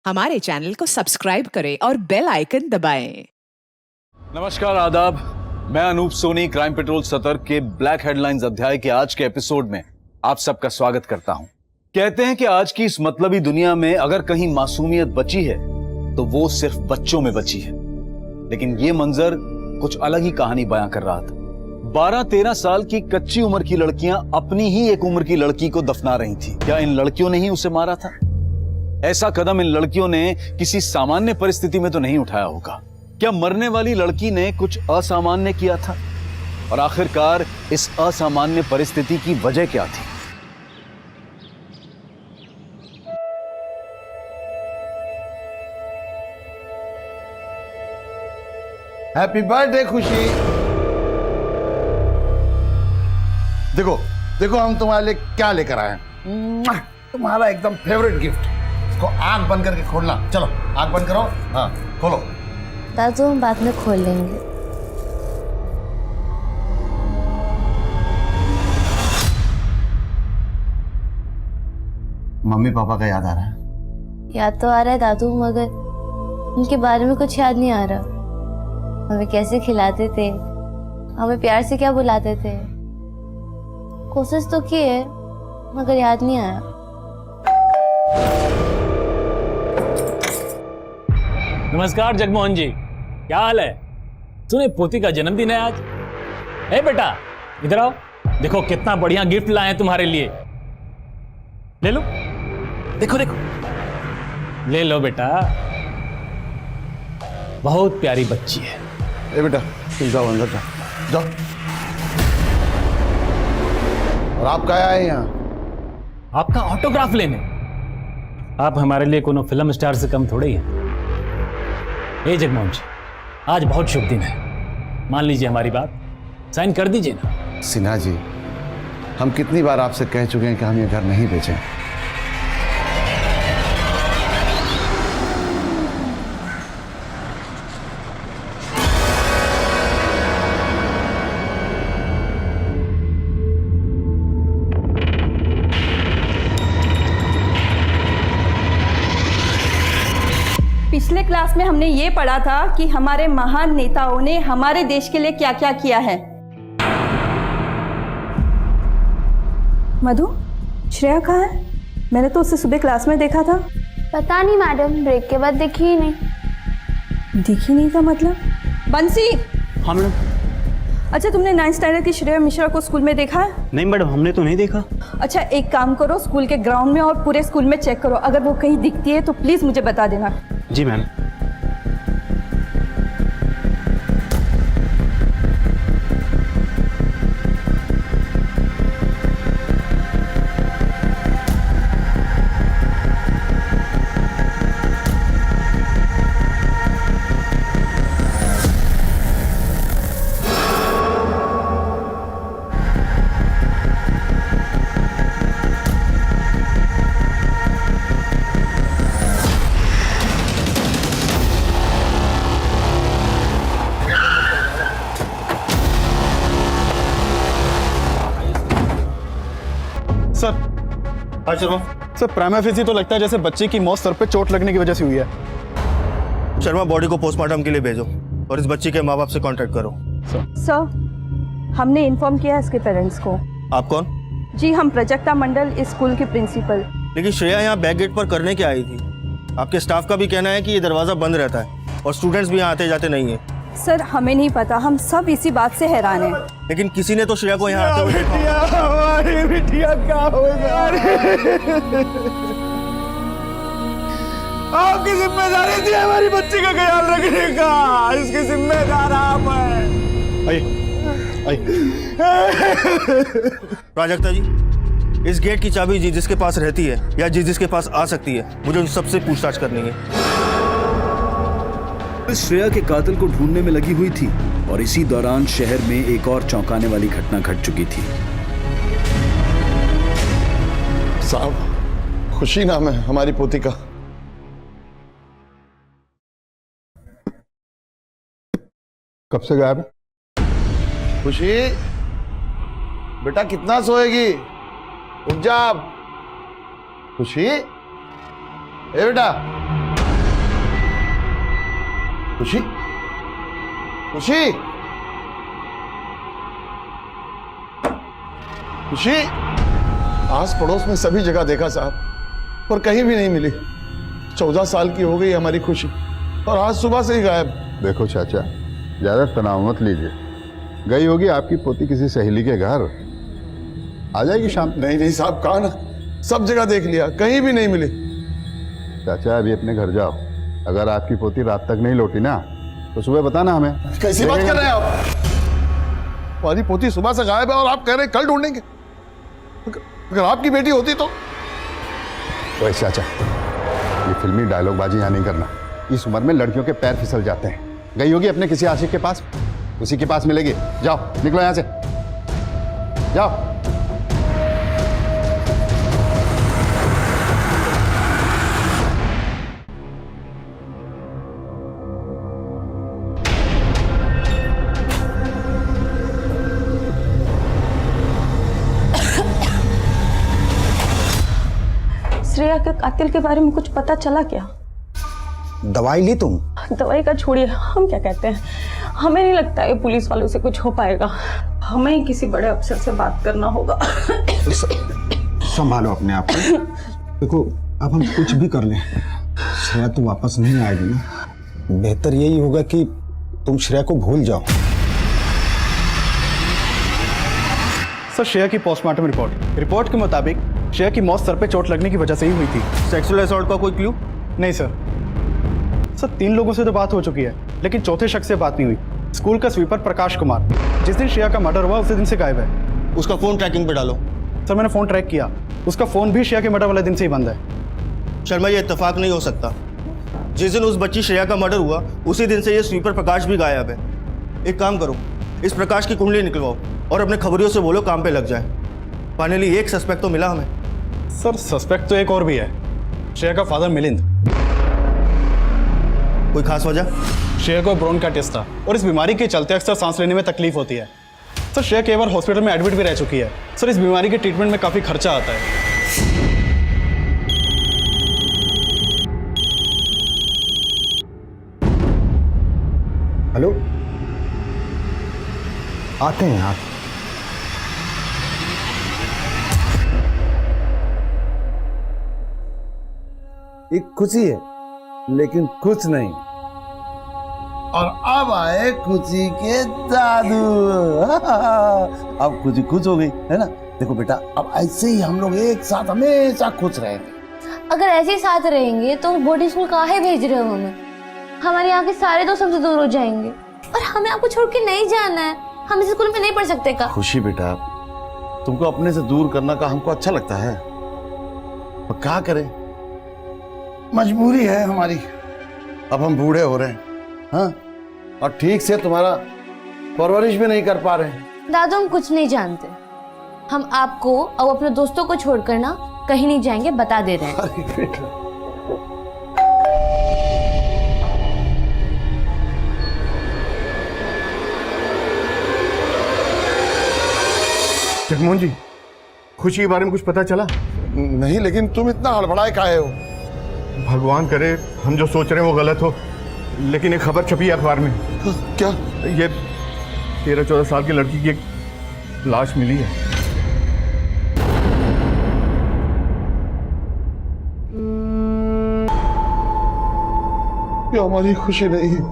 हमारे चैनल को सब्सक्राइब करें और बेल आइकन दबाएं। नमस्कार, आदाब। मैं अनूप सोनी क्राइम पेट्रोल सतर्क के ब्लैक हेडलाइंस अध्याय के आज के एपिसोड में आप सबका स्वागत करता हूं। कहते हैं कि आज की इस मतलबी दुनिया में अगर कहीं मासूमियत बची है तो वो सिर्फ बच्चों में बची है। लेकिन ये मंजर कुछ अलग ही कहानी बयां कर रहा था। 12-13 साल की कच्ची उम्र की लड़कियां अपनी ही एक उम्र की लड़की को दफना रही थी। क्या इन लड़कियों ने ही उसे मारा था? ऐसा कदम इन लड़कियों ने किसी सामान्य परिस्थिति में तो नहीं उठाया होगा। क्या मरने वाली लड़की ने कुछ असामान्य किया था? और आखिरकार इस असामान्य परिस्थिति की वजह क्या थी? हैप्पी बर्थडे खुशी। देखो देखो हम तुम्हारे लिए क्या लेकर आए हैं। तुम्हारा एकदम फेवरेट गिफ्ट। इसको आंख बंद करके खोलना। चलो आंख बंद करो। हाँ खोलो। दादू हम बाद में खोल लेंगे। मम्मी पापा का याद आ रहा है? याद तो आ रहा है दादू, मगर उनके बारे में कुछ याद नहीं आ रहा। हमें कैसे खिलाते थे, हमें प्यार से क्या बुलाते थे। कोशिश तो की है मगर याद नहीं आया। नमस्कार जगमोहन जी, क्या हाल है? सुने पोती का जन्मदिन है आज। ए बेटा इधर आओ, देखो कितना बढ़िया गिफ्ट लाए हैं तुम्हारे लिए। ले लो, देखो देखो, ले लो बेटा। बहुत प्यारी बच्ची है। ए बेटा तुम जाओ अंदर जाओ। और आप क्या आए यहाँ? आपका ऑटोग्राफ लेने। आप हमारे लिए कोनो फिल्म स्टार से कम थोड़े ही हैं। ए जगमोहन जी, आज बहुत शुभ दिन है, मान लीजिए हमारी बात, साइन कर दीजिए ना। सिन्हा जी, हम कितनी बार आपसे कह चुके हैं कि हम ये घर नहीं बेचें। पिछले क्लास में हमने ये पढ़ा था कि हमारे महान नेताओं ने हमारे देश के लिए क्या क्या किया है। मधु, श्रेया कहाँ है? मैंने तो उसे सुबह क्लास में देखा था। पता नहीं मैडम, ब्रेक के बाद दिखी ही नहीं। दिखी नहीं का मतलब? बंसी। हाँ मैडम। अच्छा, तुमने 9th स्टैंडर्ड की श्रेया मिश्रा को स्कूल में देखा है? नहीं मैडम, हमने तो नहीं देखा। अच्छा, एक काम करो, स्कूल के ग्राउंड में और पूरे स्कूल में चेक करो। अगर वो कहीं दिखती है तो प्लीज मुझे बता देना। जी ma'am. Sir, sir prima facie तो लगता है जैसे बच्चे की मौत सर पे चोट लगने की वजह से हुई है। शर्मा, बॉडी को पोस्टमार्टम के लिए भेजो और इस बच्ची के माँ बाप से कांटेक्ट करो। सर, हमने इन्फॉर्म किया इसके पेरेंट्स को। आप कौन? जी, हम प्रजक्ता मंडल, इस स्कूल की प्रिंसिपल। लेकिन श्रेया यहाँ बैक गेट पर करने क्या आई थी? आपके स्टाफ का भी कहना है कि ये दरवाजा बंद रहता है और स्टूडेंट्स भी यहाँ आते जाते नहीं है। सर, हमें नहीं पता, हम सब इसी बात से हैरान हैं। लेकिन किसी ने तो श्रेया को यहाँ आते हुए देखा। हमारी बिटिया क्या होगा? आपकी जिम्मेदारी थी हमारी बच्ची का ख्याल रखने का। इसके जिम्मेदार आप हैं। आइए। प्राजक्ता जी, इस गेट की चाबी जिसके पास रहती है या जिसके पास आ सकती है, मुझे उन सबसे पूछताछ करनी है। श्रेया के कातिल को ढूंढने में लगी हुई थी और इसी दौरान शहर में एक और चौंकाने वाली घटना घट चुकी थी। साहब, खुशी नाम है हमारी पोती का। कब से गायब है? खुशी बेटा, कितना सोएगी? उठ जा। खुशी, ए बेटा। खुशी, खुशी, खुशी। आस पड़ोस में सभी जगह देखा साहब, पर कहीं भी नहीं मिली। 14 साल की हो गई हमारी खुशी और आज सुबह से ही गायब। देखो चाचा, ज्यादा तनाव मत लीजिए। गई होगी आपकी पोती किसी सहेली के घर, आ जाएगी शाम। नहीं नहीं साहब, कहा ना, सब जगह देख लिया, कहीं भी नहीं मिली। चाचा अभी अपने घर जाओ, अगर आपकी पोती रात तक नहीं लौटी ना तो सुबह बताना हमें। कैसी बात कर रहे हैं आप? हमारी पोती सुबह से गायब है और आप कह रहे हैं कल ढूंढेंगे। अगर आपकी बेटी होती तो। ओए चाचा, ये फिल्मी डायलॉग बाजी यहाँ नहीं करना। इस उम्र में लड़कियों के पैर फिसल जाते हैं। गई होगी अपने किसी आशिक के पास, उसी के पास मिलेगी। जाओ निकलो यहाँ से, जाओ। श्रेया के कातिल के बारे में कुछ पता चला क्या? दवाई ली तुम? दवाई का छोड़िए, हम क्या कहते हैं, हमें नहीं लगता है पुलिस वालों से कुछ हो पाएगा। हमें ही किसी बड़े अफसर से बात करना होगा। संभालो अपने आप को। देखो, अब हम कुछ भी कर लें, श्रेया तो वापस नहीं आएगी ना। बेहतर यही होगा कि तुम श्रेया को भूल जाओ। सर, श्रेया की पोस्टमार्टम रिपोर्ट के मुताबिक श्रेया की मौत सर पे चोट लगने की वजह से ही हुई थी। सेक्सुअल असॉल्ट का कोई क्लू? नहीं सर। 3 लोगों से तो बात हो चुकी है, लेकिन चौथे शख्स से बात नहीं हुई। स्कूल का स्वीपर प्रकाश कुमार, जिस दिन श्रेया का मर्डर हुआ उसी दिन से गायब है। उसका फोन ट्रैकिंग पे डालो। सर, मैंने फोन ट्रैक किया, उसका फोन भी श्रेया के मर्डर वाले दिन से ही बंद है। शर्मा, ये इत्तेफाक नहीं हो सकता। जिस दिन उस बच्ची श्रेया का मर्डर हुआ उसी दिन से ये स्वीपर प्रकाश भी गायब है। एक काम करो, इस प्रकाश की कुंडली निकलवाओ और अपने खबरियों से बोलो काम पे लग जाए। फाइनली एक सस्पेक्ट तो मिला हमें। सर, सस्पेक्ट तो एक और भी है, श्रेया का फादर मिलिंद। कोई खास वजह? श्रेया को ब्रोन का टेस्ट था और इस बीमारी के चलते अक्सर सांस लेने में तकलीफ होती है। सर, श्रेया कई बार हॉस्पिटल में एडमिट भी रह चुकी है। सर, इस बीमारी के ट्रीटमेंट में काफी खर्चा आता है। हेलो, आते हैं आप। एक खुशी है लेकिन कुछ नहीं। और अब आए खुशी के जादू। अब खुशी खुश हो गई है ना। देखो बेटा, अब ऐसे ही हम लोग एक साथ हमेशा खुश रहेंगे। अगर ऐसे ही साथ रहेंगे तो बोर्डिंग स्कूल काहे भेज रहे हो हमें? हमारे यहाँ के सारे दोस्त हमसे दूर हो जाएंगे और हमें आपको छोड़ के नहीं जाना है। हम इस स्कूल में नहीं पढ़ सकते का? खुशी बेटा, तुमको अपने से दूर करना का हमको अच्छा लगता है, पर क्या करें, मजबूरी है हमारी। अब हम बूढ़े हो रहे हैं, हाँ, और ठीक से तुम्हारा परवरिश भी नहीं कर पा रहे हैं। दादू, हम कुछ नहीं जानते। हम आपको और अपने दोस्तों को छोड़कर ना कहीं नहीं जाएंगे, बता दे रहे हैं। अरे बेटा, जगमोहन जी, खुशी के बारे में कुछ पता चला? नहीं, लेकिन तुम इतना हड़बड़ाए काहे हो? भगवान करे हम जो सोच रहे हैं वो गलत हो, लेकिन एक खबर छपी है अखबार में। क्या? ये 13-14 साल की लड़की की एक लाश मिली है। ये हमारी खुशी नहीं है।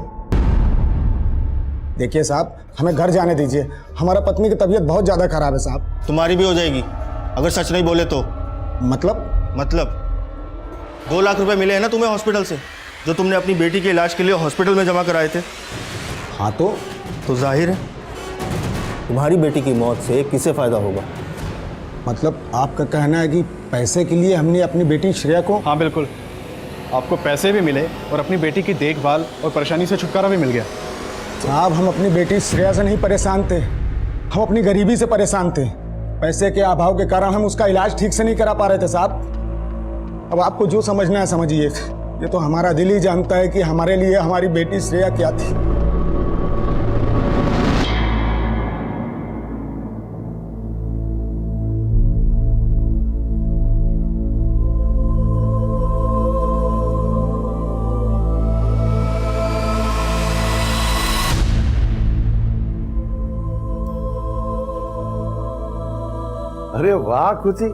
देखिए साहब, हमें घर जाने दीजिए। हमारा पत्नी की तबीयत बहुत ज्यादा खराब है साहब। तुम्हारी भी हो जाएगी अगर सच नहीं बोले तो। मतलब 2 लाख रुपए मिले हैं ना तुम्हें हॉस्पिटल से, जो तुमने अपनी बेटी के इलाज के लिए हॉस्पिटल में जमा कराए थे। हाँ, तो जाहिर है तुम्हारी बेटी की मौत से किसे फायदा होगा? मतलब आपका कहना है कि पैसे के लिए हमने अपनी बेटी श्रेया को? हाँ बिल्कुल, आपको पैसे भी मिले और अपनी बेटी की देखभाल और परेशानी से छुटकारा भी मिल गया। साहब, हम अपनी बेटी श्रेया से नहीं परेशान थे, हम अपनी गरीबी से परेशान थे। पैसे के अभाव के कारण हम उसका इलाज ठीक से नहीं करा पा रहे थे साहब। अब आपको जो समझना है समझिए। ये तो हमारा दिल ही जानता है कि हमारे लिए हमारी बेटी श्रेया क्या थी। अरे वाह खुशी,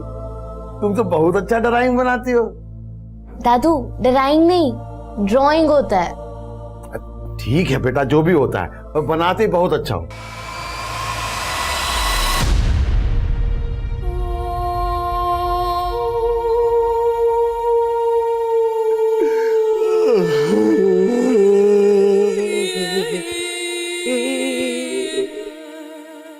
तुम तो बहुत अच्छा ड्राइंग बनाती हो। दादू ड्राइंग नहीं, ड्राइंग होता है। ठीक है बेटा, जो भी होता है, और बनाते बहुत अच्छा हो।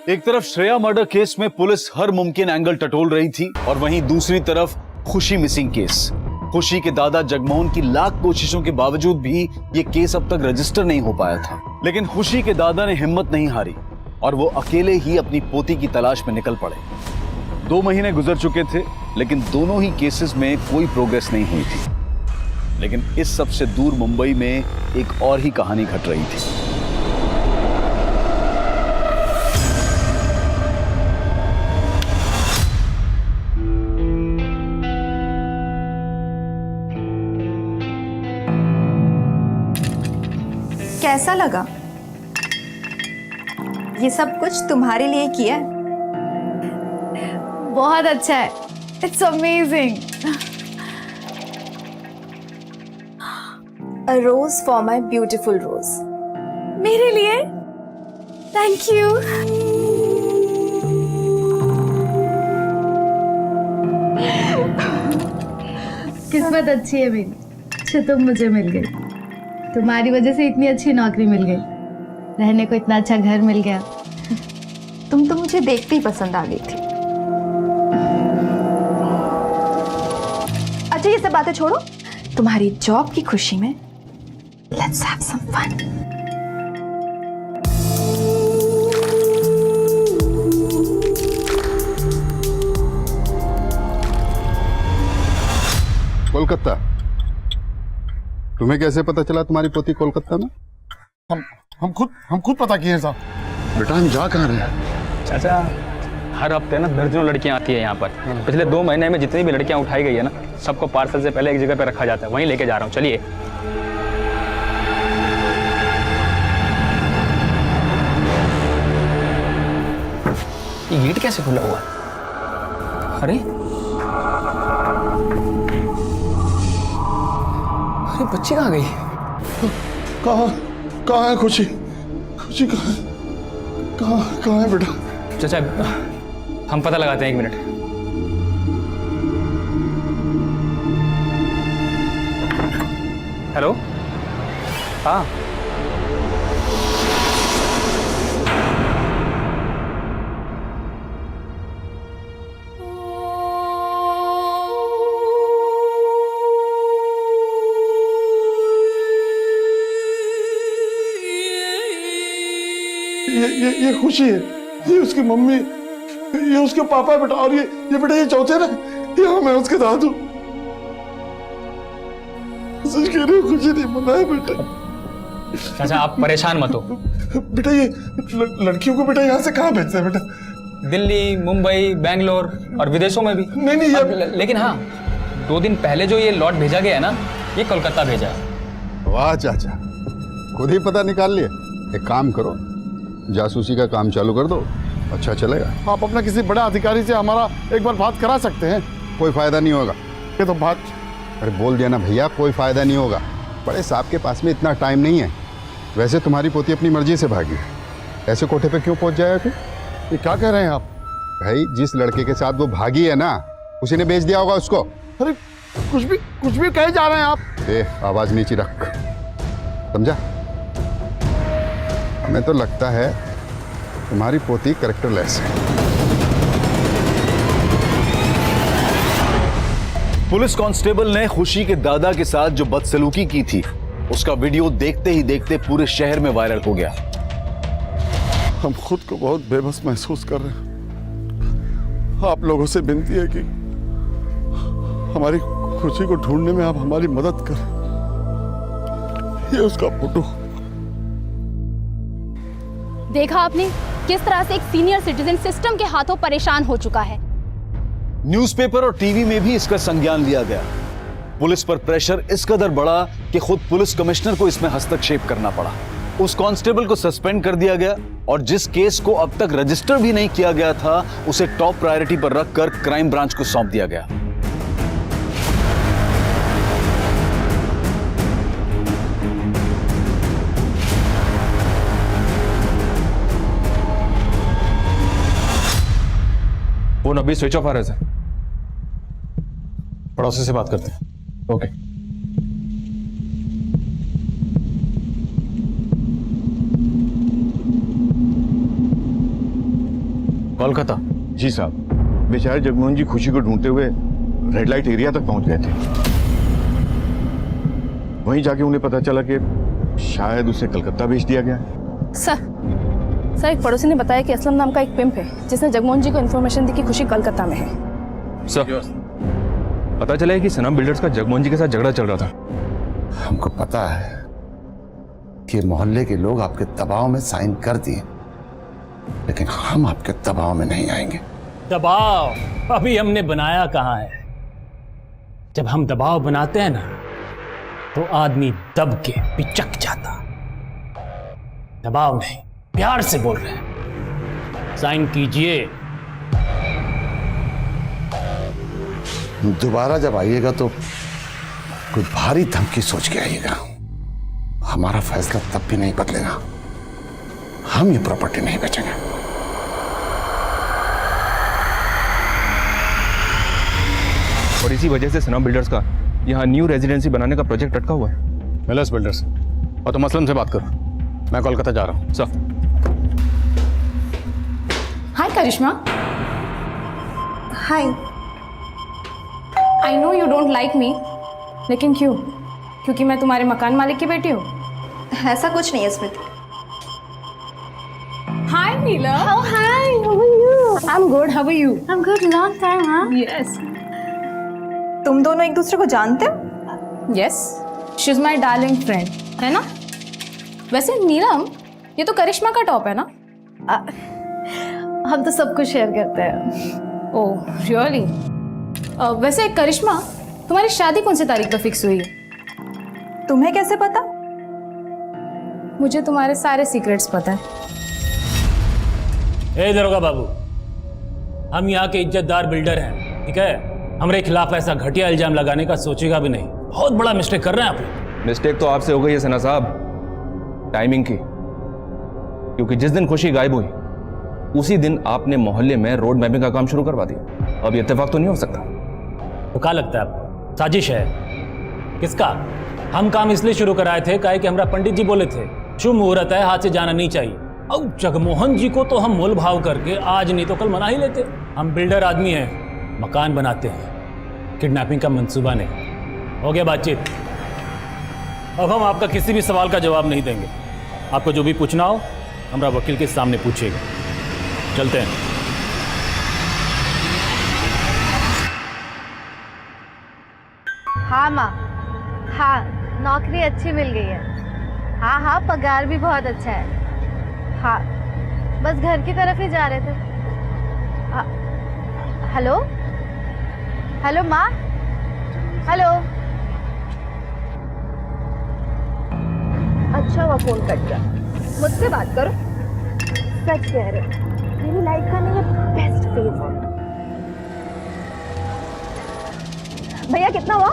एक तरफ श्रेया मर्डर केस में पुलिस हर मुमकिन एंगल टटोल रही थी और वहीं दूसरी तरफ खुशी मिसिंग केस। खुशी के दादा जगमोहन की लाख कोशिशों के बावजूद भी ये केस अब तक रजिस्टर नहीं हो पाया था। लेकिन खुशी के दादा ने हिम्मत नहीं हारी और वो अकेले ही अपनी पोती की तलाश में निकल पड़े। 2 महीने गुजर चुके थे, लेकिन दोनों ही केसेस में कोई प्रोग्रेस नहीं हुई थी। लेकिन इस सबसे दूर मुंबई में एक और ही कहानी घट रही थी। कैसा लगा? ये सब कुछ तुम्हारे लिए किया है। बहुत अच्छा है, it's amazing. A rose for my beautiful rose. मेरे लिए थैंक यू। किस्मत अच्छी है मेरी, अच्छा तुम मुझे मिल गई। तुम्हारी वजह से इतनी अच्छी नौकरी मिल गई, रहने को इतना अच्छा घर मिल गया। तुम तो मुझे देखते ही पसंद आ गई थी। अच्छा ये सब बातें छोड़ो, तुम्हारी जॉब की खुशी में let's have some fun. Kolkata? तुम्हें कैसे पता चला तुम्हारी पोती कोलकाता में? हम खुद पता किए हैं साहब। बेटा हम जा कहाँ रहे हैं? चाचा हर हफ्ते ना दर्जनों लड़कियां आती है यहाँ पर। पिछले 2 महीने में जितनी भी लड़कियां उठाई गई है ना, सबको पार्सल से पहले एक जगह पे रखा जाता है, वहीं लेके जा रहा हूँ। चलिए। ये गेट कैसे खुला हुआ है? अरे बच्ची कहाँ गई? कहाँ है खुशी? खुशी कहाँ है बेटा? चाचा हम पता लगाते हैं, 1 मिनट। हेलो, हाँ ये खुशी है, ये उसकी मम्मी, ये उसके पापा बेटा, और ये बेटा ये चौथे ना, ये मैं उसके दादू। सच कह रही हूँ, खुशी नहीं मना है बेटा। चाचा आप परेशान मत हो। बेटा ये लड़कियों को बेटा यहाँ से कहाँ भेजते हैं बेटा? दिल्ली, मुंबई, बैंगलोर और विदेशों में भी। नहीं लेकिन हाँ, 2 दिन पहले जो ये लॉट भेजा गया है ना, ये कोलकाता भेजा है। वाह चाचा, खुद ही पता निकाल लिया। एक काम करो, जासूसी का काम चालू कर दो, अच्छा चलेगा। आप अपना किसी बड़ा अधिकारी से हमारा एक बार बात करा सकते हैं। कोई फायदा नहीं होगा। ये तो बात, अरे बोल दिया ना भैया, कोई फायदा नहीं होगा। बड़े साहब के पास में इतना टाइम नहीं है। वैसे तुम्हारी पोती अपनी मर्जी से भागी, ऐसे कोठे पे क्यों पहुंच जाएगा फिर? ये क्या कह रहे हैं आप? भाई जिस लड़के के साथ वो भागी है ना, उसी ने बेच दिया होगा उसको। अरे कुछ भी कहे जा रहे हैं आप। आवाज नीचे रख, समझा? हमें तो लगता है तुम्हारी पोती कैरेक्टरलेस है। पुलिस कांस्टेबल ने खुशी के दादा के साथ जो बदसलूकी की थी, उसका वीडियो देखते ही देखते पूरे शहर में वायरल हो गया। हम खुद को बहुत बेबस महसूस कर रहे हैं। आप लोगों से विनती है कि हमारी खुशी को ढूंढने में आप हमारी मदद करें। ये उसका फोटो। देखा आपने किस तरह से एक सीनियर सिटीजन सिस्टम के हाथों परेशान हो चुका है। न्यूज़पेपर और टीवी में भी इसका संज्ञान लिया गया। पुलिस पर प्रेशर इस कदर बढ़ा कि खुद पुलिस कमिश्नर को इसमें हस्तक्षेप करना पड़ा। उस कांस्टेबल को सस्पेंड कर दिया गया और जिस केस को अब तक रजिस्टर भी नहीं किया गया था उसे टॉप प्रायोरिटी पर रखकर क्राइम ब्रांच को सौंप दिया गया। फोन अभी स्विच ऑफ आ रहा है सर। पड़ोसी से बात करते हैं। ओके। कोलकाता। जी साहब, बेचारे जगमोहन जी खुशी को ढूंढते हुए रेड लाइट एरिया तक पहुंच गए थे। वहीं जाके उन्हें पता चला कि शायद उसे कलकत्ता भेज दिया गया है। सर एक पड़ोसी ने बताया कि असलम नाम का एक पिंप है जिसने जगमोहन जी को इन्फॉर्मेशन दी कि खुशी कलकत्ता में है। सर पता चला है कि सनम बिल्डर्स का जगमोहन जी के साथ झगड़ा चल रहा था। हमको पता है कि मोहल्ले के लोग आपके दबाव में साइन कर दिए, लेकिन हम आपके दबाव में नहीं आएंगे। दबाव अभी हमने बनाया कहाँ है? जब हम दबाव बनाते हैं ना तो आदमी दब के पिचक जाता। दबाव नहीं, प्यार से बोल रहे हैं। साइन कीजिए। दोबारा जब आइएगा तो कोई भारी धमकी सोच के आइएगा। हमारा फैसला तब भी नहीं बदलेगा। हम ये प्रॉपर्टी नहीं बेचेंगे। और इसी वजह से सनम बिल्डर्स का यहाँ न्यू रेजिडेंसी बनाने का प्रोजेक्ट अटका हुआ है। मिलर्स बिल्डर्स और तुम असलम से बात करो। मैं कोलकाता जा रहा हूँ। Sir hi Karishma. Hi. I know you don't like me, लेकिन क्यों? क्योंकि मैं तुम्हारे मकान मालिक की बेटी हूँ? ऐसा कुछ नहीं है स्मृति। हाय नीला। Oh hi, how are you? I'm good. How are you? I'm good. Long time, huh? Yes. तुम दोनों एक दूसरे को जानते हो? Yes. She's my darling friend. है ना? वैसे नीलम, ये तो करिश्मा का टॉप है ना? हम तो सब कुछ शेयर करते हैं। Oh really? वैसे करिश्मा, तुम्हारी शादी कौन सी तारीख पर फिक्स हुई है? तुम्हें कैसे पता? मुझे तुम्हारे सारे सीक्रेट्स पता है। ए दरोगा बाबू, हम यहाँ के इज्जतदार बिल्डर हैं, ठीक है? हमारे खिलाफ ऐसा घटिया इल्जाम लगाने का सोचेगा भी नहीं। बहुत बड़ा मिस्टेक कर रहे हैं आप। मिस्टेक तो आपसे हो गई है सना साहब, टाइमिंग की। क्योंकि जिस दिन खुशी गायब हुई उसी दिन आपने मोहल्ले में रोड मैपिंग का काम शुरू करवा दिया। अब ये इत्तेफाक तो नहीं हो सकता। तो क्या लगता है आपको साजिश है? किसका? हम काम इसलिए शुरू कराए थे काहे कि हमारा पंडित जी बोले थे शुभ मुहूर्त है, हाथ से जाना नहीं चाहिए। अब जगमोहन जी को तो हम मोल भाव करके आज नहीं तो कल मना ही लेते। हम बिल्डर आदमी हैं, मकान बनाते हैं, किडनैपिंग का मंसूबा नहीं। हो गया बातचीत। अब हम आपका किसी भी सवाल का जवाब नहीं देंगे। आपको जो भी पूछना हो हमारा वकील के सामने पूछिएगा। चलते हैं। हाँ माँ, हाँ नौकरी अच्छी मिल गई है। हाँ हाँ पगार भी बहुत अच्छा है। हाँ बस घर की तरफ ही जा रहे थे। हेलो हेलो माँ, हेलो। अच्छा हुआ फोन कट गया। मुझसे बात करो। सच कह रहे हो, मेरी लाइफ का नहीं बेस्ट फेज है। भैया कितना हुआ?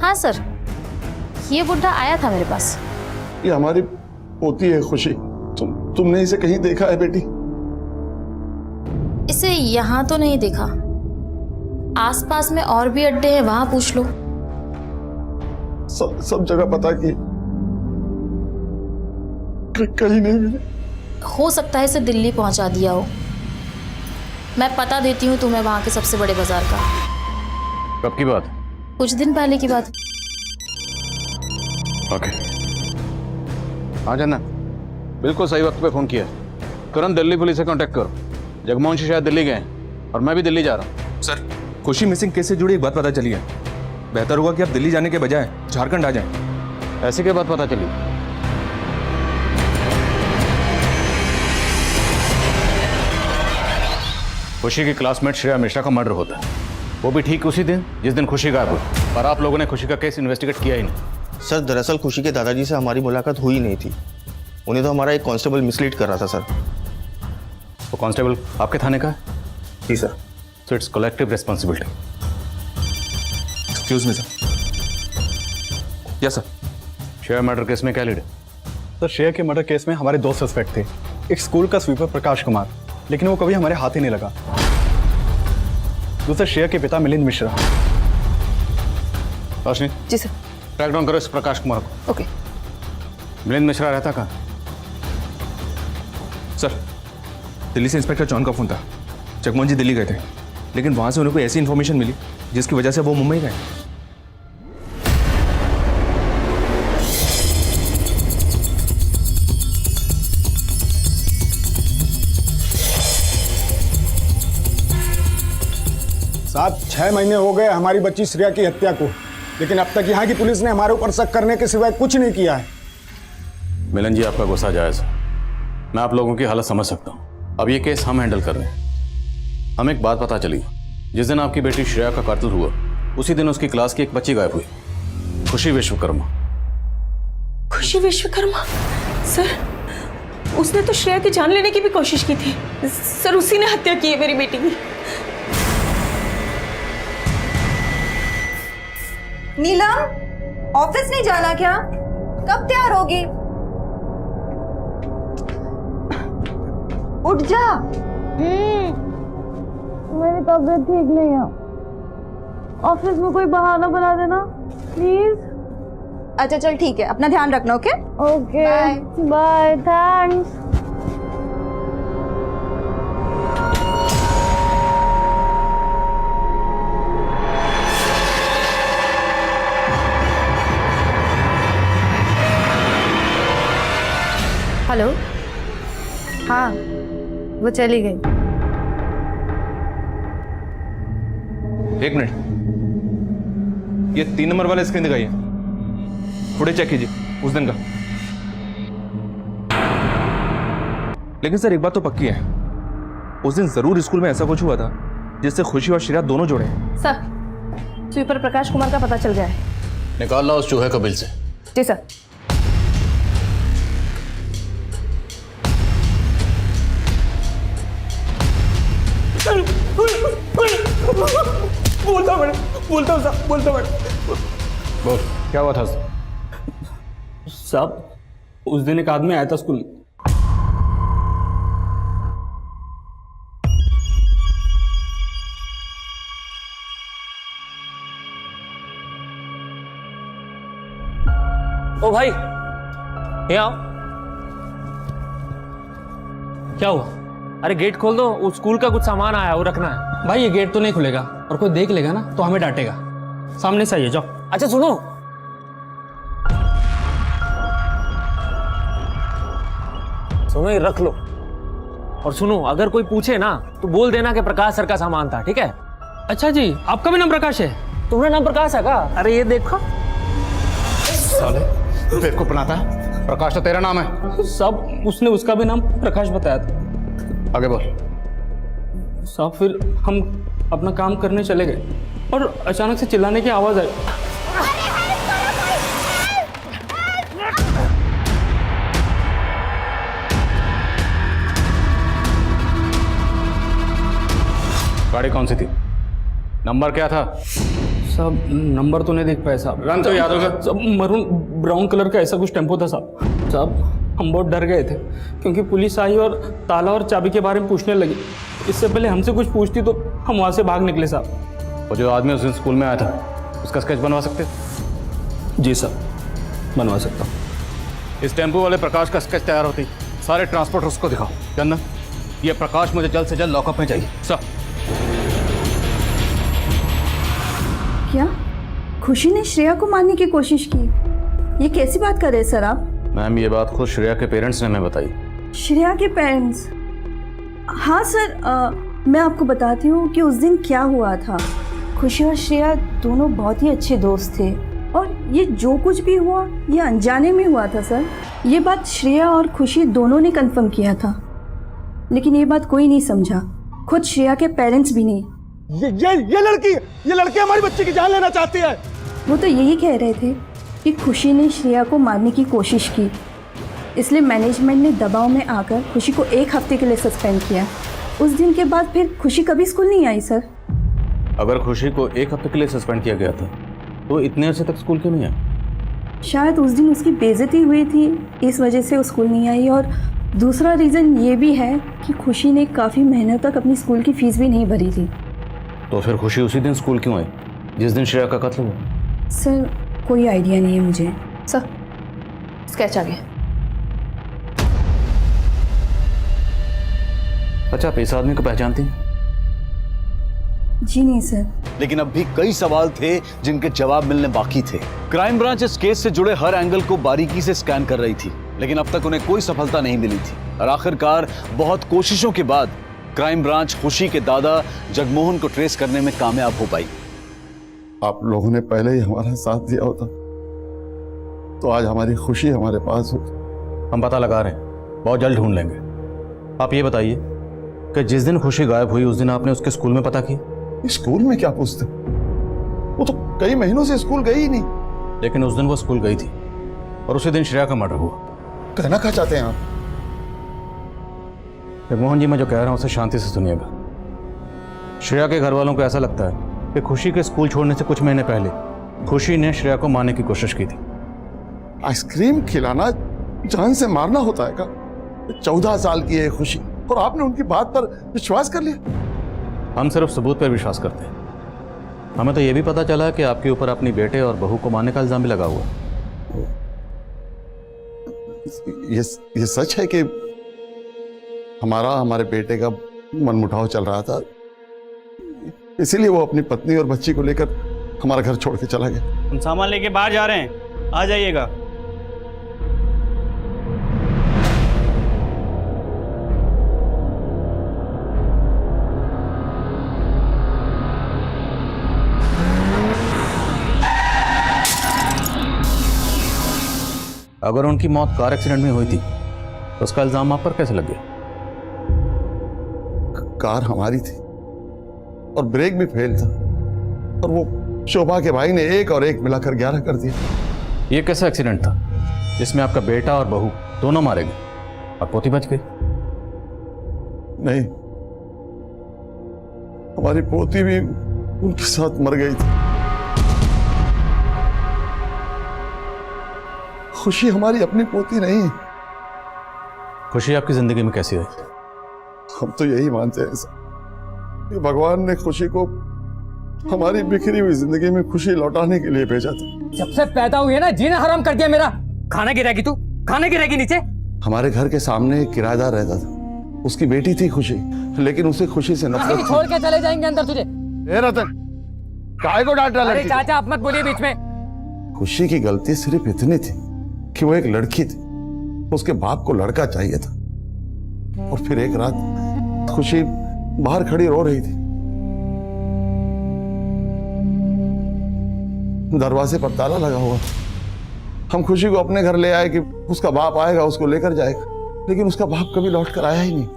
हाँ सर, ये बुड्ढा आया था मेरे पास। ये हमारी पोती है खुशी। तुमने इसे कहीं देखा है बेटी? इसे यहाँ तो नहीं देखा। आसपास में और भी अड्डे हैं, वहां पूछ लो। सब जगह पता की कहीं नहीं मिले। हो सकता है इसे दिल्ली पहुंचा दिया हो। मैं पता देती हूँ तुम्हें वहां के सबसे बड़े बाजार का। कब की बात? कुछ दिन पहले की बात। ओके। हाँ जानना, बिल्कुल सही वक्त पे फोन किया। तुरंत दिल्ली पुलिस से कांटेक्ट करो। जगमोहन जी शायद दिल्ली गए हैं और मैं भी दिल्ली जा रहा हूँ। सर, खुशी मिसिंग केस से जुड़ी एक बात पता चली है। बेहतर होगा कि आप दिल्ली जाने के बजाय झारखंड आ जाएं। ऐसी क्या बात पता चली? खुशी की क्लासमेट श्रेया मिश्रा का मर्डर होता है, वो भी ठीक उसी दिन जिस दिन खुशी गायब हुई। पर आप लोगों ने खुशी का केस इन्वेस्टिगेट किया ही नहीं। सर दरअसल खुशी के दादाजी से हमारी मुलाकात हुई नहीं थी। उन्हें तो हमारा एक कांस्टेबल मिसलीड कर रहा था सर। वो कांस्टेबल आपके थाने का है? जी sir. So it's collective responsibility. Excuse me sir. Yes sir. Shreya murder case में क्या लीड है? सर श्रेया के मर्डर केस में हमारे दो सस्पेक्ट थे। एक स्कूल का स्वीपर प्रकाश कुमार, लेकिन वो कभी हमारे हाथ ही नहीं लगा। दूसरा श्रेया के पिता मिलिंद मिश्रा। रोशनी जी सर। ट्रैक डाउन करो इस प्रकाश कुमार को। ओके। मिलिंद मिश्रा रहता कहाँ? सर, दिल्ली से इंस्पेक्टर जॉन का फोन था। जगमोहन जी दिल्ली गए थे, लेकिन वहां से उन्हें कोई ऐसी इन्फॉर्मेशन मिली जिसकी वजह से वो मुंबई गए। साहब 6 महीने हो गए हमारी बच्ची श्रेया की हत्या को, लेकिन अब तक यहाँ की पुलिस ने हमारे ऊपर शक करने के सिवाय कुछ नहीं किया है। मिलन जी, आपका गुस्सा जायज है। मैं आप लोगों की हालत समझ सकता हूँ। अब ये केस हम हैंडल कर रहे हैं। हमें एक बात पता चली, जिस दिन आपकी बेटी श्रेया का कत्ल हुआ उसी दिन उसकी क्लास की एक बच्ची गायब हुई, खुशी विश्वकर्मा। खुशी विश्वकर्मा? सर उसने तो श्रेया की जान लेने की भी कोशिश की थी। सर उसी ने हत्या की है मेरी बेटी की। नीलम, ऑफिस नहीं जाना क्या? कब तैयार होगी? उठ जा। मेरी तबीयत ठीक नहीं है। ऑफिस में कोई बहाना बना देना प्लीज। अच्छा चल ठीक है, अपना ध्यान रखना। Okay okay bye, thanks. Hello, हाँ वो चली गई। एक मिनट, ये 3 नंबर वाला स्क्रीन दिखाइए, फुटेज चेक कीजिए उस दिन का। लेकिन सर एक बात तो पक्की है, उस दिन जरूर स्कूल में ऐसा कुछ हुआ था जिससे खुशी और श्रेया दोनों जुड़े हैं। सर, स्वीपर प्रकाश कुमार का पता चल गया है। निकाल ला उस चूहे को बिल से। जी सर। बोलता हूँ साहब, बोलता हूँ। बोल, क्या हुआ था? साहब उस दिन एक आदमी आया था स्कूल में। ओ भाई, ये आओ। क्या हुआ? अरे गेट खोल दो, उस स्कूल का कुछ सामान आया, वो रखना है। भाई ये गेट तो नहीं खुलेगा, और कोई देख लेगा ना तो हमें डांटेगा। सामने से आइए, जाओ। अच्छा सुनो, सुनो ये रख लो। और सुनो, अगर कोई पूछे ना तो बोल देना कि प्रकाश सर का सामान था, ठीक है? अच्छा जी, आपका भी नाम प्रकाश है? तुम्हारा नाम प्रकाश है क्या? अरे ये देखो। साले बेवकूफ बनाता है। प्रकाश तो तेरा नाम है। साहब उसने उसका भी नाम प्रकाश बताया था। आगे बोल। साहब फिर हम अपना काम करने चले गए और अचानक से चिल्लाने की आवाज आई। गाड़ी कौन सी थी? नंबर क्या था? साहब नंबर तो नहीं देख पाए साहब। रंग तो याद होगा? साहब मरून ब्राउन कलर का ऐसा कुछ टेम्पो था साहब। साहब हम बहुत डर गए थे क्योंकि पुलिस आई और ताला और चाबी के बारे में पूछने लगी। इससे पहले हमसे कुछ पूछती तो हम वहाँ से भाग निकले साहब। और जो आदमी उस दिन स्कूल में आया था उसका स्केच बनवा सकते हो? जी सर, बनवा सकता हूँ। इस टेम्पो वाले प्रकाश का स्केच तैयार होती सारे ट्रांसपोर्टर्स उसको दिखाओ। चंदन, ये प्रकाश मुझे जल्द से जल्द लॉकअप में चाहिए। सर। क्या खुशी ने श्रेया को मारने की कोशिश की? ये कैसी बात कर रहे हैं सर आप? मैम, ये बात खुद श्रेया के पेरेंट्स ने हमें बताई। श्रेया के पेरेंट्स? हाँ सर, मैं आपको बताती हूँ कि उस दिन क्या हुआ था। खुशी और श्रेया दोनों बहुत ही अच्छे दोस्त थे और ये जो कुछ भी हुआ ये अनजाने में हुआ था सर। ये बात श्रेया और खुशी दोनों ने कंफर्म किया था, लेकिन ये बात कोई नहीं समझा, खुद श्रेया के पेरेंट्स भी नहीं। ये लड़की हमारी बच्ची की जान लेना चाहती है। वो तो यही कह रहे थे कि खुशी ने श्रेया को मारने की कोशिश की, इसलिए मैनेजमेंट ने दबाव में आकर खुशी को 1 हफ्ते के लिए सस्पेंड किया। उस दिन के बाद फिर खुशी कभी स्कूल नहीं आई सर। अगर खुशी को 1 हफ्ते के लिए सस्पेंड किया गया था तो इतने अर्से तक स्कूल क्यों नहीं आई? शायद उस दिन उसकी बेइज्जती हुई थी, इस वजह से वो स्कूल नहीं आई। और दूसरा रीज़न ये भी है कि खुशी ने काफ़ी महीनों तक अपनी स्कूल की फीस भी नहीं भरी थी। तो फिर खुशी उसी दिन स्कूल क्यों आई जिस दिन श्रेया का कत्ल हुआ? सर कोई आइडिया नहीं है मुझे। सर, स्केच आ गया। अच्छा, आप इस आदमी को पहचानती हैं? जी नहीं सर। लेकिन अब भी कई सवाल थे जिनके जवाब मिलने बाकी थे। क्राइम ब्रांच इस केस से जुड़े हर एंगल को बारीकी से स्कैन कर रही थी, लेकिन अब तक उन्हें कोई सफलता नहीं मिली थी। और आखिरकार बहुत कोशिशों के बाद क्राइम ब्रांच खुशी के दादा जगमोहन को ट्रेस करने में कामयाब हो पाई। आप लोगों ने पहले ही हमारा साथ दिया होता तो आज हमारी खुशी हमारे पास हो। हम पता लगा रहे हैं, बहुत जल्द ढूंढ लेंगे। आप ये बताइए कि जिस दिन खुशी गायब हुई उस दिन आपने उसके स्कूल में पता किया? स्कूल में क्या पूछते, वो तो कई महीनों से स्कूल गई ही नहीं। लेकिन उस दिन वो स्कूल गई थी और उसी दिन श्रेया का मर्डर हुआ। कहना क्या चाहते हैं आप? जगमोहन जी, मैं जो कह रहा हूं उसे शांति से सुनिएगा। श्रेया के घर वालों को ऐसा लगता है कि खुशी के स्कूल छोड़ने से कुछ महीने पहले खुशी ने श्रेया को मारने की कोशिश की थी। आइसक्रीम खिलाना जान से मारना होता है क्या? 14 साल की है खुशी और आपने उनकी बात पर विश्वास कर लिया? हम सिर्फ सबूत पर विश्वास करते हैं। हमें तो यह भी पता चला कि आपके ऊपर अपनी बेटे और बहू को मारने का इल्जाम भी लगा हुआ। ये सच है कि हमारे बेटे का मनमुटाव चल रहा था, इसीलिए वो अपनी पत्नी और बच्ची को लेकर हमारा घर छोड़ के चला गया। हम सामान लेके बाहर जा रहे हैं, आ जाइएगा। अगर उनकी मौत कार एक्सीडेंट में हुई थी तो उसका इल्जाम आप पर कैसे लग गया? कार हमारी थी और ब्रेक भी फेल था और वो शोभा के भाई ने 1 और 1 मिलाकर 11 कर दिया। ये कैसा एक्सीडेंट था जिसमें आपका बेटा और बहू दोनों मारे गए और पोती बच गई? नहीं, हमारी पोती भी उनके साथ मर गई थी। खुशी हमारी अपनी पोती नहीं है। खुशी आपकी जिंदगी में कैसी आई? हम तो यही मानते हैं सर कि भगवान ने खुशी को हमारी बिखरी हुई जिंदगी में खुशी लौटाने के लिए भेजा था। जब से पैदा हुई है ना, जीना हराम कर दिया मेरा। खाना गिरेगी तू, खाना गिरेगी नीचे। हमारे घर के सामने एक किराएदार रहता था, उसकी बेटी थी खुशी, लेकिन उसे खुशी से नफरत छोड़ के चले जाएंगे अंदर तुझे। ए रतन, काय को डांट रहा? अरे चाचा, आप मत बोलिए बीच में। खुशी की गलती सिर्फ इतनी थी कि वो एक लड़की थी, उसके बाप को लड़का चाहिए था। और फिर एक रात खुशी बाहर खड़ी रो रही थी, दरवाजे पर ताला लगा हुआ। हम खुशी को अपने घर ले आए कि उसका बाप आएगा उसको लेकर जाएगा, लेकिन उसका बाप कभी लौट कर आया ही नहीं,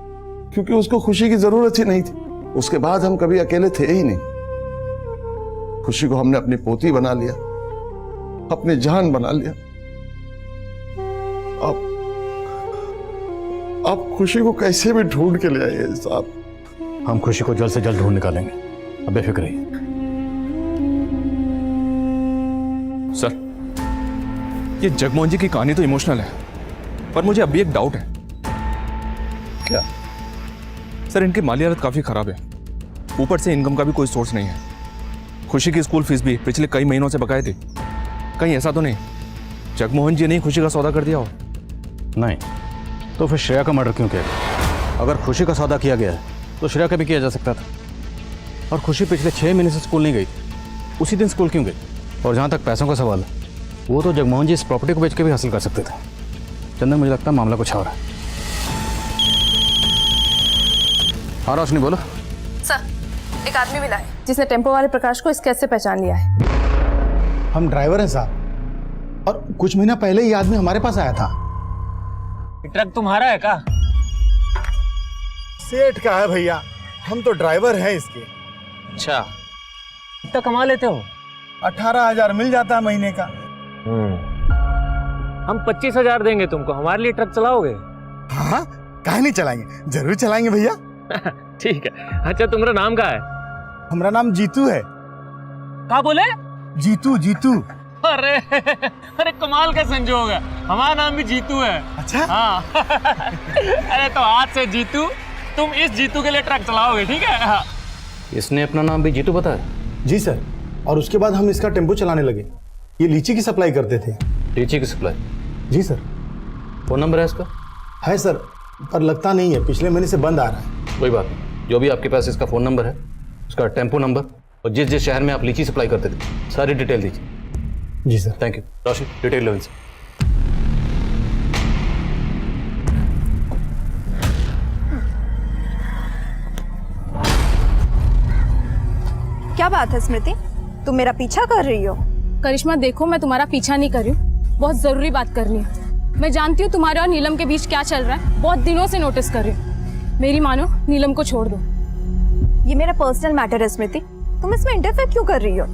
क्योंकि उसको खुशी की जरूरत ही नहीं थी। उसके बाद हम कभी अकेले थे ही नहीं। खुशी को हमने अपनी पोती बना लिया, अपनी जान बना लिया। आप खुशी को कैसे भी ढूंढ के ले आइए साहब। हम खुशी को जल्द से जल्द ढूंढ निकालेंगे, अब बेफिक्र रहिए। सर, ये जगमोहन जी की कहानी तो इमोशनल है, पर मुझे अभी एक डाउट है। क्या? सर, इनकी माली हालत काफी खराब है, ऊपर से इनकम का भी कोई सोर्स नहीं है। खुशी की स्कूल फीस भी पिछले कई महीनों से बकाए थी। कहीं ऐसा तो नहीं जगमोहन जी ने खुशी का सौदा कर दिया हो? नहीं, तो फिर श्रेया का मर्डर क्यों किया गया? अगर खुशी का सौदा किया गया है तो श्रेया का भी किया जा सकता था। और खुशी पिछले 6 महीने से स्कूल नहीं गई, उसी दिन स्कूल क्यों गई? और जहाँ तक पैसों का सवाल है, वो तो जगमोहन जी इस प्रॉपर्टी को बेच के भी हासिल कर सकते थे। चंदन, मुझे लगता है मामला कुछ और है। हाँ रोशनी, बोलो। सर, एक आदमी मिला है जिसने टेम्पो वाले प्रकाश को स्केच से पहचान लिया है। हम ड्राइवर हैं साहब, और कुछ महीना पहले ये आदमी हमारे पास आया था। ट्रक तुम्हारा है का? सेठ का है भैया, हम तो ड्राइवर हैं इसके। अच्छा, कितना कमा लेते हो? 18,000 मिल जाता है महीने का। हम 25,000 देंगे तुमको, हमारे लिए ट्रक चलाओगे? हाँ, काहे नहीं चलाएंगे, जरूर चलाएंगे भैया। ठीक है। अच्छा, तुम्हारा नाम क्या है? हमारा नाम जीतू है। क्या बोले? जीतू, जीतू। अरे अरे कमाल का संजोग है, हमारा नाम भी जीतू है। अच्छा? हाँ। अरे तो आज से जीतू, तुम इस जीतू के लिए ट्रक चलाओगे, ठीक है? हाँ। इसने अपना नाम भी जीतू बताया? जी सर, और उसके बाद हम इसका टेम्पो चलाने लगे। ये लीची की सप्लाई करते थे। लीची की सप्लाई? जी सर। फोन नंबर है इसका? है सर, पर लगता नहीं है, पिछले महीने से बंद आ रहा है। कोई बात नहीं, जो भी आपके पास इसका फ़ोन नंबर है, उसका टेम्पो नंबर और जिस जिस शहर में आप लीची सप्लाई करते थे, सारी डिटेल दीजिए। जी sir. Thank you. Roshi, detail लो इनसे। क्या बात है स्मृति, तुम मेरा पीछा कर रही हो? करिश्मा देखो, मैं तुम्हारा पीछा नहीं कर रही हूँ, बहुत जरूरी बात करनी है। मैं जानती हूँ तुम्हारे और नीलम के बीच क्या चल रहा है, बहुत दिनों से नोटिस कर रही हूँ। मेरी मानो, नीलम को छोड़ दो। ये मेरा पर्सनल मैटर है स्मृति, तुम इसमें इंटरफेयर क्यों कर रही हो?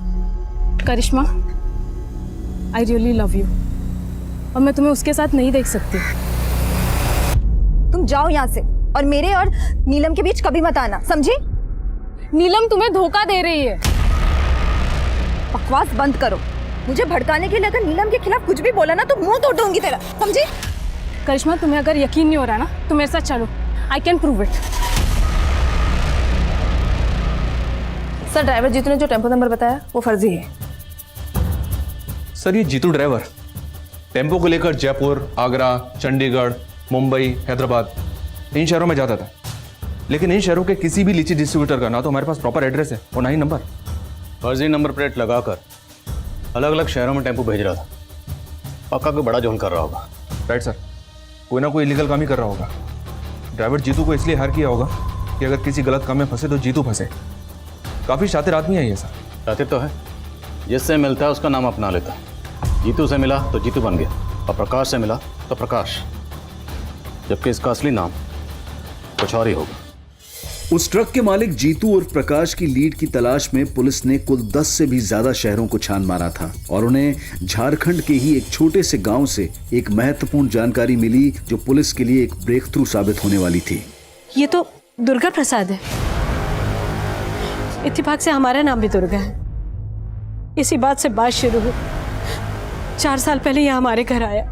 करिश्मा, आई रियली लव यू, और मैं तुम्हें उसके साथ नहीं देख सकती। तुम जाओ यहाँ से, और मेरे और नीलम के बीच कभी मत आना, समझी? नीलम तुम्हें धोखा दे रही है। बकवास बंद करो। मुझे भड़काने के लिए अगर नीलम के खिलाफ कुछ भी बोला ना तो मुंह तोड़ दूंगी तेरा, समझी? करिश्मा, तुम्हें अगर यकीन नहीं हो रहा ना तो मेरे साथ चलो, I can prove it. Sir, driver Jeetu ने जो टेम्पो नंबर बताया वो फर्जी है। सर, ये जीतू ड्राइवर टेम्पो को लेकर जयपुर, आगरा, चंडीगढ़, मुंबई, हैदराबाद इन शहरों में जाता था, लेकिन इन शहरों के किसी भी लीची डिस्ट्रीब्यूटर का ना तो हमारे पास प्रॉपर एड्रेस है और ना ही नंबर। फर्जी नंबर प्लेट लगाकर अलग अलग शहरों में टेम्पो भेज रहा था। पक्का कोई बड़ा जोन कर रहा होगा। राइट सर, कोई ना कोई इलीगल काम ही कर रहा होगा। ड्राइवर जीतू को इसलिए हायर किया होगा कि अगर किसी गलत काम में फंसे तो जीतू फंसे। काफ़ी शातिर आदमी है ये सर। शातिर तो है, जिससे मिलता है उसका नाम अपना लेता है। जीतू से मिला तो जीतू बन गया, और प्रकाश से मिला तो प्रकाश, जबकि इसका असली नाम कुछ और ही होगा। उस ट्रक के मालिक जीतू और प्रकाश की लीड की तलाश में पुलिस ने कुल 10 से भी ज्यादा शहरों को छान मारा था, और उन्हें झारखंड के ही एक छोटे से गांव से एक महत्वपूर्ण जानकारी मिली जो पुलिस के लिए एक ब्रेक थ्रू साबित होने वाली थी। ये तो दुर्गा प्रसाद है। इत्तेफाक से हमारा नाम भी दुर्गा है। इसी बात से बात शुरू हुई। 4 साल पहले ये हमारे घर आया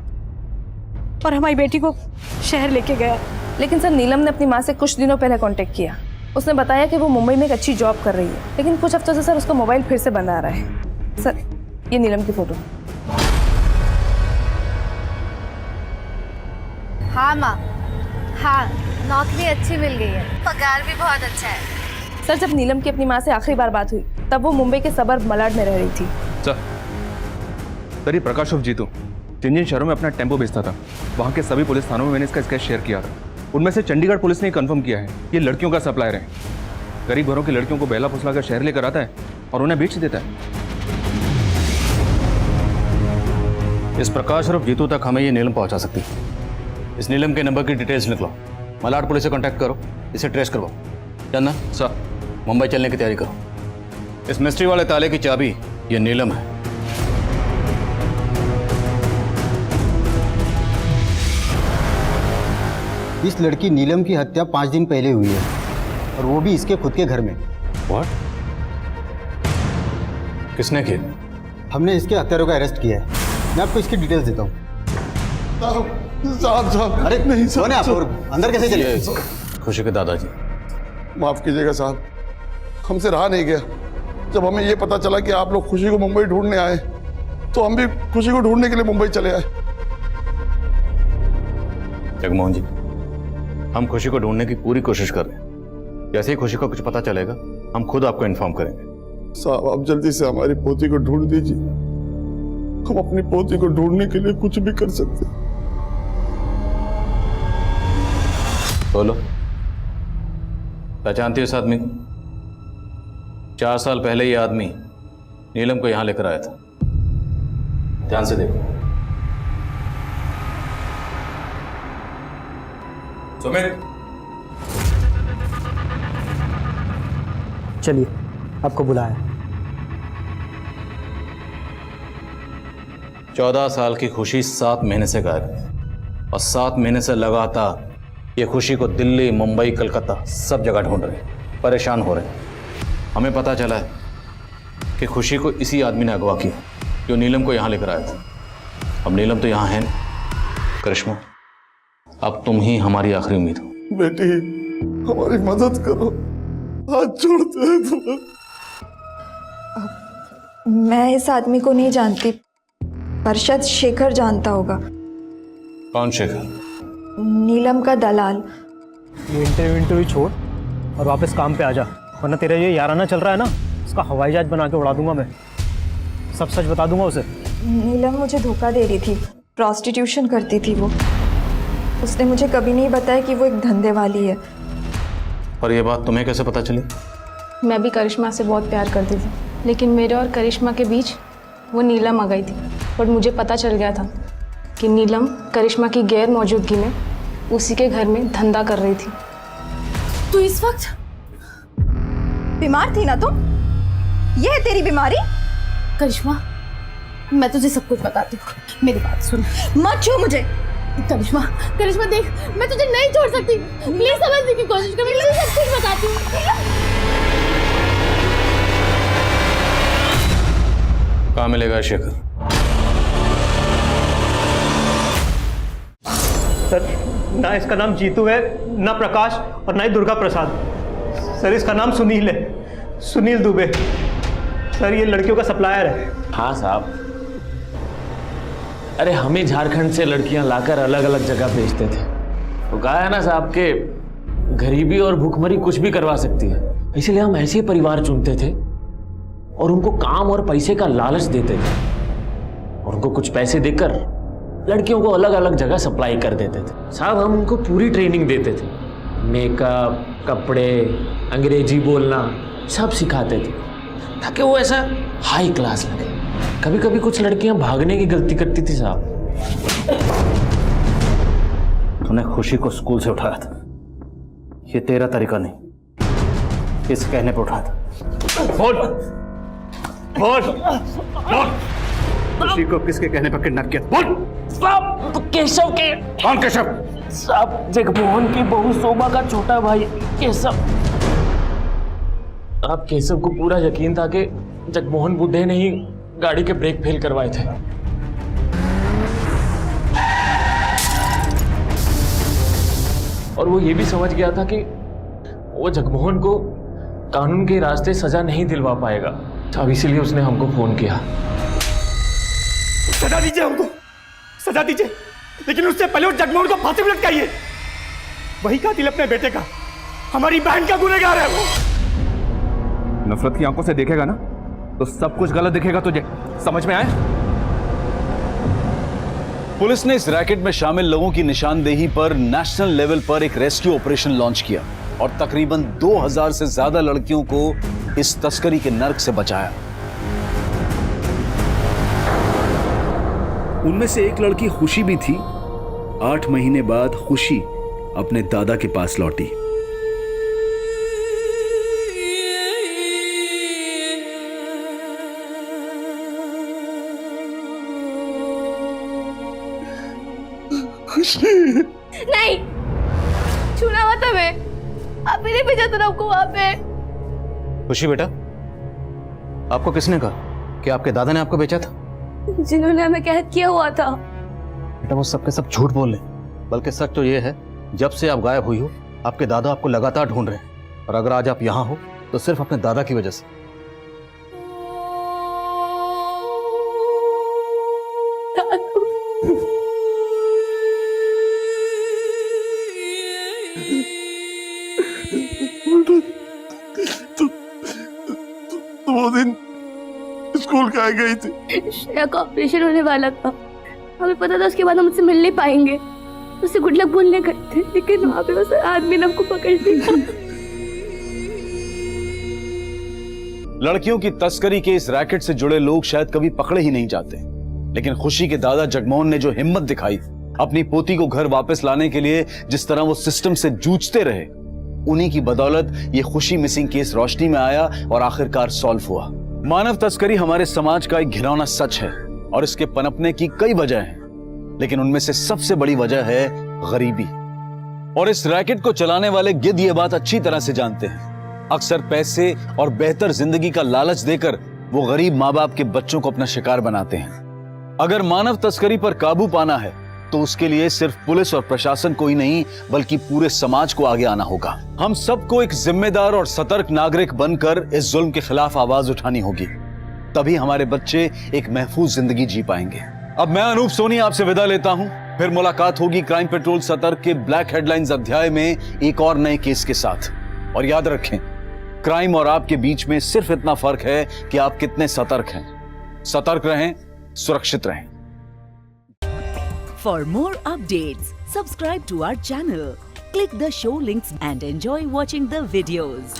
और हमारी बेटी को शहर लेके गया। लेकिन सर, नीलम ने अपनी माँ से कुछ दिनों पहले कांटेक्ट किया। उसने बताया कि वो मुंबई में एक अच्छी जॉब कर रही है, लेकिन कुछ हफ्तों से सर उसका मोबाइल फिर से बंद आ रहा है। सर, ये नीलम की फोटो। हाँ माँ, हाँ, नौकरी अच्छी मिल गई है, पगार भी बहुत अच्छा है। सर, जब नीलम की अपनी माँ से आखिरी बार बात हुई तब वो मुंबई के सबर्ब मलाड में रह रही थी। सर, ये प्रकाश उर्फ जीतू जिन जिन शहरों में अपना टेम्पो बेचता था, वहाँ के सभी पुलिस थानों में मैंने इसका स्केच शेयर किया था। उनमें से चंडीगढ़ पुलिस ने कंफर्म किया है ये लड़कियों का सप्लायर है। गरीब घरों की लड़कियों को बेला फुसला कर शहर लेकर आता है और उन्हें बेच देता है। इस प्रकाश और जीतू तक हमें ये नीलम पहुंचा सकती है। इस नीलम के नंबर की डिटेल्स निकलो, मलाड पुलिस से कांटेक्ट करो, इसे ट्रेस करवाओ। चंदन सर, मुंबई चलने की तैयारी करो। इस मिस्ट्री वाले ताले की चाबी ये नीलम है। इस लड़की नीलम की हत्या 5 दिन पहले हुई है, और वो भी इसके खुद के घर में। What? किसने की? हमने इसके हत्यारों का अरेस्ट किया है। मैं आपको इसकी डिटेल्स देता हूँ। साहब, अरे नहीं कौन है आप और अंदर कैसे चले? खुशी के दादाजी। माफ कीजिएगा साहब, हमसे रहा नहीं गया। जब हमें ये पता चला कि आप लोग खुशी को मुंबई ढूंढने आए, तो हम भी खुशी को ढूंढने के लिए मुंबई चले आए। जगमोहन जी, हम खुशी को ढूंढने की पूरी कोशिश कर रहे हैं। जैसे ही खुशी को कुछ पता चलेगा हम खुद आपको इन्फॉर्म करेंगे। साहब, आप जल्दी से हमारी पोती को ढूंढ दीजिए। जगमोहन जी, हम खुशी को ढूंढने की पूरी कोशिश कर रहे हैं। जैसे ही खुशी को कुछ पता चलेगा हम खुद आपको इन्फॉर्म करेंगे। साहब, आप जल्दी से हमारी पोती को ढूंढ दीजिए। हम अपनी पोती को ढूंढने के लिए कुछ भी कर सकते। बोलो, पहचानती हो इस आदमी को? 4 साल पहले ये आदमी नीलम को यहां लेकर आया था। ध्यान से देखो। सुमित, चलिए, आपको बुलाया। 14 साल की खुशी 7 महीने से गायब है और 7 महीने से लगातार ये खुशी को दिल्ली, मुंबई, कलकत्ता सब जगह ढूंढ रहे हैं, परेशान हो रहे हैं। हमें पता चला है कि खुशी को इसी आदमी ने अगवा किया जो नीलम को यहाँ लेकर आया था। अब नीलम तो यहाँ है नहीं। करिश्मा, अब तुम ही हमारी आखिरी उम्मीद हो। बेटी, हमारी मदद करो, हाथ जोड़ते हैं तुम्हें। मैं इस आदमी को नहीं जानती, पर शायद शेखर जानता होगा। कौन शेखर? नीलम का दलाल। ये इंटरव्यू छोड़ और वापस काम पे आ जा, वरना तेरा ये याराना चल रहा है ना, उसका हवाई जहाज बना के उड़ा दूंगा मैं। सब सच बता दूंगा उसे। नीलम मुझे धोखा दे रही थी, प्रॉस्टिट्यूशन करती थी वो। उसने मुझे कभी नहीं बताया कि वो एक धंधे वाली है। और ये बात तुम्हें कैसे पता चली? मैं भी करिश्मा से बहुत प्यार करती थी, लेकिन मेरे और करिश्मा के बीच वो नीलम आ गई थी। और मुझे पता चल गया था कि नीलम करिश्मा की गैर मौजूदगी में उसी के घर में धंधा कर रही थी। तू इस वक्त बीमार थी ना तुम? ये है तेरी बीमारी? करिश्मा, मैं तुझे सब कुछ बताती हूँ, मेरी बात सुन। मत छू मुझे। करिश्मा, करिश्मा देख, मैं तुझे नहीं छोड़ सकती, प्लीज समझने की कोशिश कर, मैं तुझे सब कुछ बताती हूँ। कहाँ मिलेगा शेखर? सर, ना इसका नाम जीतू है, ना प्रकाश, और ना ही दुर्गा प्रसाद। सर, इसका नाम सुनील है, सुनील दुबे। सर, ये लड़कियों का सप्लायर है। हाँ साहब, अरे हमें झारखंड से लड़कियां लाकर अलग अलग जगह भेजते थे। तो कहा है ना साहब के गरीबी और भूखमरी कुछ भी करवा सकती है, इसलिए हम ऐसे परिवार चुनते थे और उनको काम और पैसे का लालच देते थे और उनको कुछ पैसे देकर लड़कियों को अलग अलग जगह सप्लाई कर देते थे। साहब, हम उनको पूरी ट्रेनिंग देते थे, मेकअप, कपड़े, अंग्रेजी बोलना सब सिखाते थे ताकि वो ऐसा हाई क्लास लगे। कभी कभी कुछ लड़कियां भागने की गलती करती थी साहब। तूने खुशी को स्कूल से उठाया था, ये तेरा तरीका नहीं, किस कहने पर उठाया था? बोल बोल बोल, खुशी को किसके कहने पर किडनैप किया? बोल। साहब, तो केशव के। कौन केशव? साहब, जगमोहन की बहू शोभा का छोटा भाई केशव। अब केशव को पूरा यकीन था कि जगमोहन बुड्ढे ने ही गाड़ी के ब्रेक फेल करवाए थे। और वो ये भी समझ गया था कि वो जगमोहन को कानून के रास्ते सजा नहीं दिलवा पाएगा। अब इसीलिए उसने हमको फोन किया। सजा दीजिए हमको, सजा दीजिए, लेकिन उससे पहले उस जगमोहन को फांसी में लटकाइए। वही कातिल अपने बेटे का, हमारी बहन का गुनहगार है वो। नफरत की आंखों से देखेगा ना तो सब कुछ गलत दिखेगा तुझे, समझ में आए? पुलिस ने इस रैकेट में शामिल लोगों की निशानदेही पर नेशनल लेवल पर एक रेस्क्यू ऑपरेशन लॉन्च किया और तकरीबन 2000 से ज्यादा लड़कियों को इस तस्करी के नर्क से बचाया। उनमें से एक लड़की खुशी भी थी। 8 महीने बाद खुशी अपने दादा के पास लौटी। नहीं, छूना मत हमें, आप मेरे भेजा तो आपको वहां पे। खुशी बेटा, आपको किसने कहा कि आपके दादा ने आपको बेचा था? जिन्होंने हमें कैद किया हुआ था। बेटा, वो सब के सब झूठ बोल रहे, बल्कि सच तो ये है जब से आप गायब हुई हो आपके दादा आपको लगातार ढूंढ रहे हैं, और अगर आज आप यहाँ हो तो सिर्फ अपने दादा की वजह से। वो दिन स्कूल के आ गई थी। श्रेया का ऑपरेशन होने वाला था, हमें पता था उसके बाद हम उससे मिल नहीं पाएंगे। उससे गुड लक बोलने गए थे, लेकिन वहां पे उस आदमी ने हमको पकड़ लिया। लड़कियों की तस्करी के इस रैकेट से जुड़े लोग शायद कभी पकड़े ही नहीं जाते, लेकिन खुशी के दादा जगमोहन ने जो हिम्मत दिखाई, अपनी पोती को घर वापस लाने के लिए जिस तरह वो सिस्टम से जूझते रहे, उन्हीं की बदौलत ये खुशी मिसिंग केस रोशनी में आया और आखिरकार सॉल्व हुआ। मानव तस्करी हमारे समाज का एक घिनौना सच है और इसके पनपने की कई वजह हैं, लेकिन उनमें से सबसे बड़ी वजह है गरीबी। और इस रैकेट को चलाने वाले गिद्ध ये बात अच्छी तरह से जानते हैं। अक्सर पैसे और बेहतर जिंदगी का लालच देकर वो गरीब माँ बाप के बच्चों को अपना शिकार बनाते हैं। अगर मानव तस्करी पर काबू पाना है तो उसके लिए सिर्फ पुलिस और प्रशासन को ही नहीं बल्कि पूरे समाज को आगे आना होगा। हम सबको एक जिम्मेदार और सतर्क नागरिक बनकर इस जुल्म के खिलाफ आवाज उठानी होगी, तभी हमारे बच्चे एक महफूज जिंदगी जी पाएंगे। अब मैं अनूप सोनी आपसे विदा लेता हूं, फिर मुलाकात होगी क्राइम पेट्रोल सतर्क के ब्लैक हेडलाइंस अध्याय में एक और नए केस के साथ। और याद रखें, क्राइम और आपके बीच में सिर्फ इतना फर्क है कि आप कितने सतर्क हैं। सतर्क रहें, सुरक्षित रहें। For more updates, subscribe to our channel, click the show links and enjoy watching the videos.